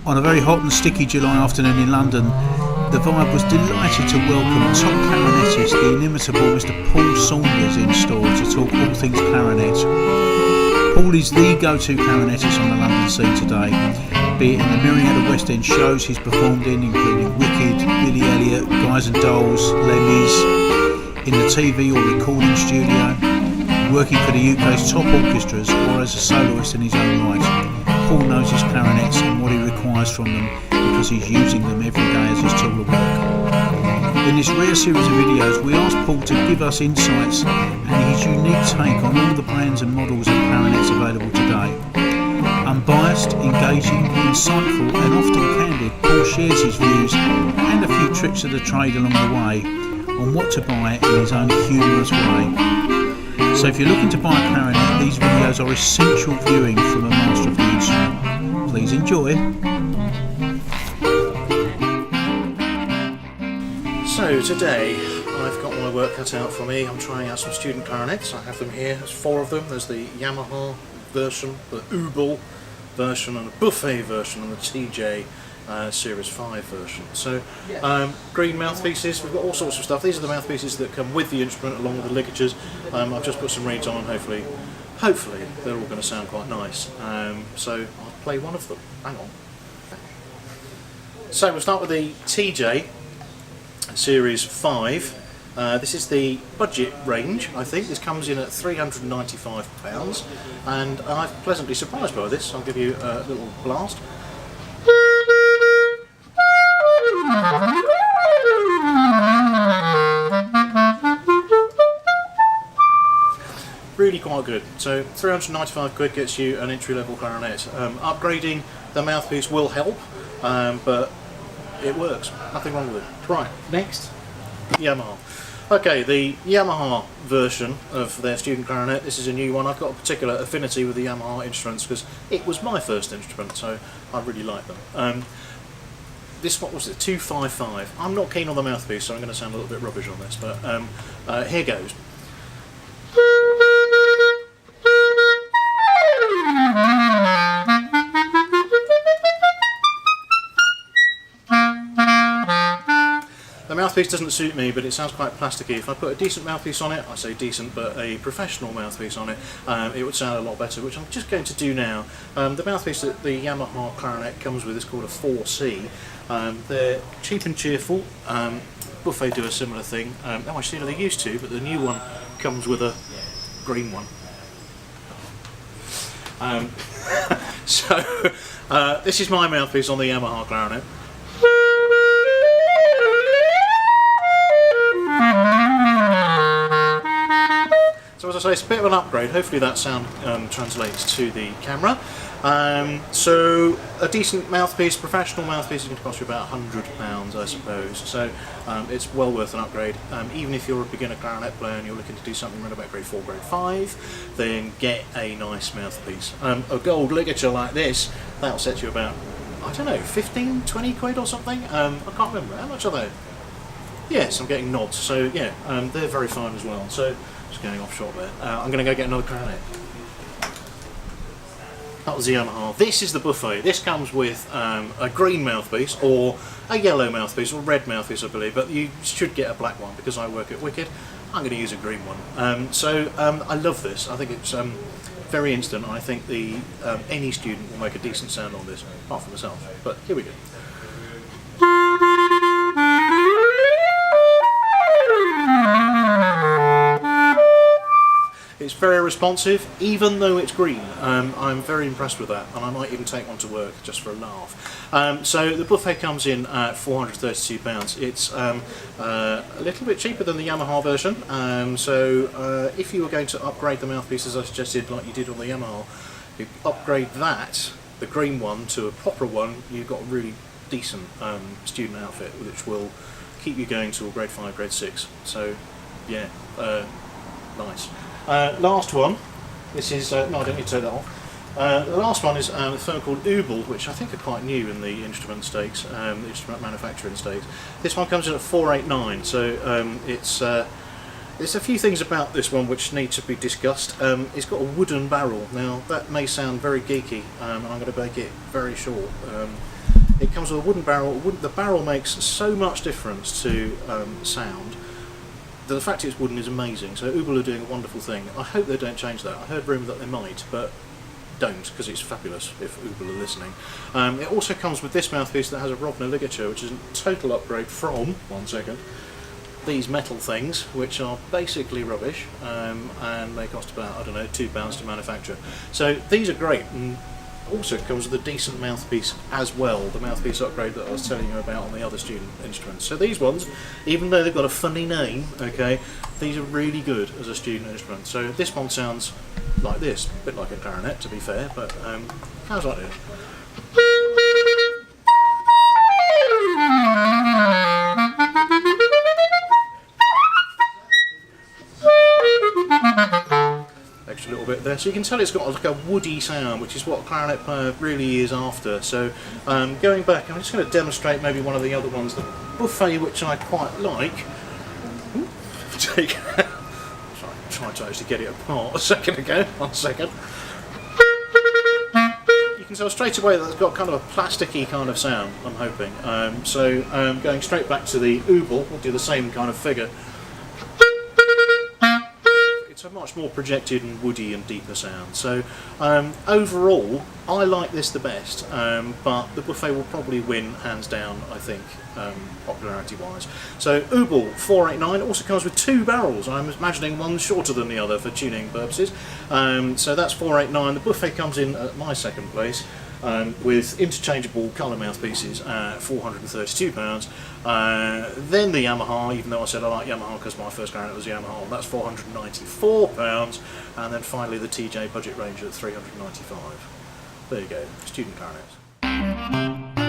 On a very hot and sticky July afternoon in London, the Vibe was delighted to welcome top clarinetist, the inimitable Mr. Paul Saunders, in store to talk all things clarinet. Paul is the go-to clarinetist on the London scene today, be it in the myriad of West End shows he's performed in, including Wicked, Billy Elliot, Guys and Dolls, Lemmys, in the TV or recording studio, working for the UK's top orchestras or as a soloist in his own right. Paul knows his clarinets and what he requires from them because he's using them every day as his tool of work. In this rare series of videos, we asked Paul to give us insights and his unique take on all the brands and models of clarinets available today. Unbiased, engaging, insightful and often candid, Paul shares his views and a few tricks of the trade along the way on what to buy in his own humorous way. So if you're looking to buy a clarinet, these videos are essential viewing from a master of the instrument. Please enjoy. So today I've got my work cut out for me. I'm trying out some student clarinets. I have them here. There's 4 of them. There's the Yamaha version, the Ubel version and a buffet version and the TJ Series 5 version. So green mouthpieces, we've got all sorts of stuff. These are the mouthpieces that come with the instrument along with the ligatures. I've just put some reeds on and hopefully they're all going to sound quite nice. So I'll play one of them. Hang on. So we'll start with the TJ Series 5. This is the budget range, I think. This comes in at £395 and I'm pleasantly surprised by this. I'll give you a little blast. Really quite good. So 395 quid gets you an entry-level clarinet. Upgrading the mouthpiece will help, but it works. Nothing wrong with it. Right, next, Yamaha. Okay, the Yamaha version of their student clarinet. This is a new one. I've got a particular affinity with the Yamaha instruments because it was my first instrument, so I really like them. This, what was it, 255. I'm not keen on the mouthpiece, so I'm going to sound a little bit rubbish on this, but here goes. The mouthpiece doesn't suit me, but it sounds quite plasticky. If I put a decent mouthpiece on it, I say decent, but a professional mouthpiece on it, it would sound a lot better, which I'm just going to do now. The mouthpiece that the Yamaha clarinet comes with is called a 4C. They're cheap and cheerful. Buffet do a similar thing. How much sooner they used to, but the new one comes with a green one. So this is my mouthpiece on the Yamaha clarinet. So as I say, it's a bit of an upgrade. Hopefully that sound translates to the camera. So a decent mouthpiece, professional mouthpiece, is going to cost you about £100, I suppose. So it's well worth an upgrade. Even if you're a beginner clarinet player and you're looking to do something around about grade 4, grade 5, then get a nice mouthpiece. A gold ligature like this, that'll set you about, I don't know, 15, 20 quid or something? I can't remember. How much are they? Yes, I'm getting nods. So yeah, they're very fine as well. So just going off short there. I'm going to go get another clarinet. That was the Yamaha. This is the buffet. This comes with a green mouthpiece or a yellow mouthpiece or red mouthpiece, I believe, but you should get a black one because I work at Wicked. I'm going to use a green one. I love this. I think it's very instant. I think any student will make a decent sound on this, apart from myself. But here we go. It's very responsive, even though it's green. I'm very impressed with that, and I might even take one to work just for a laugh. So the buffet comes in at £432. It's a little bit cheaper than the Yamaha version. If you were going to upgrade the mouthpiece as I suggested, like you did on the Yamaha, you upgrade that, the green one, to a proper one, you've got a really decent student outfit, which will keep you going till grade 5, grade 6. So yeah, nice. Last one, this is, no, I don't need to take that off. The last one is a firm called Ubel, which I think are quite new in the instrument stakes, the instrument manufacturing stakes. This one comes in at £489, so there's a few things about this one which need to be discussed. It's got a wooden barrel. Now that may sound very geeky, and I'm going to make it very short. It comes with a wooden barrel. The barrel makes so much difference to sound. The fact it's wooden is amazing. So Ubel are doing a wonderful thing. I hope they don't change that. I heard rumour that they might, but don't, because it's fabulous if Ubel are listening. It also comes with this mouthpiece that has a Rovner ligature, which is a total upgrade from, these metal things, which are basically rubbish, and they cost about, I don't know, £2 to manufacture. So these are great, and also comes with a decent mouthpiece as well, the mouthpiece upgrade that I was telling you about on the other student instruments. So these ones, even though they've got a funny name, okay, these are really good as a student instrument. So this one sounds like this, a bit like a clarinet to be fair, but sounds like this. Extra little bit there, so you can tell it's got like a woody sound, which is what a clarinet player really is after. So going back, I'm just going to demonstrate maybe one of the other ones, the buffet, which I quite like. Sorry, I tried to actually get it apart a second ago. 1 second. You can tell straight away that it's got kind of a plasticky kind of sound, I'm hoping. Going straight back to the Ubel, we'll do the same kind of figure. It's a much more projected and woody and deeper sound. So overall, I like this the best, but the buffet will probably win hands down, I think, popularity wise. So Ubel 489 also comes with 2 barrels. I'm imagining one shorter than the other for tuning purposes. So that's 489. The buffet comes in at my second place. With interchangeable colour mouthpieces at £432. Then the Yamaha, even though I said I like Yamaha because my first clarinet was Yamaha, that's £494. And then finally the TJ budget range at £395. There you go, student clarinets.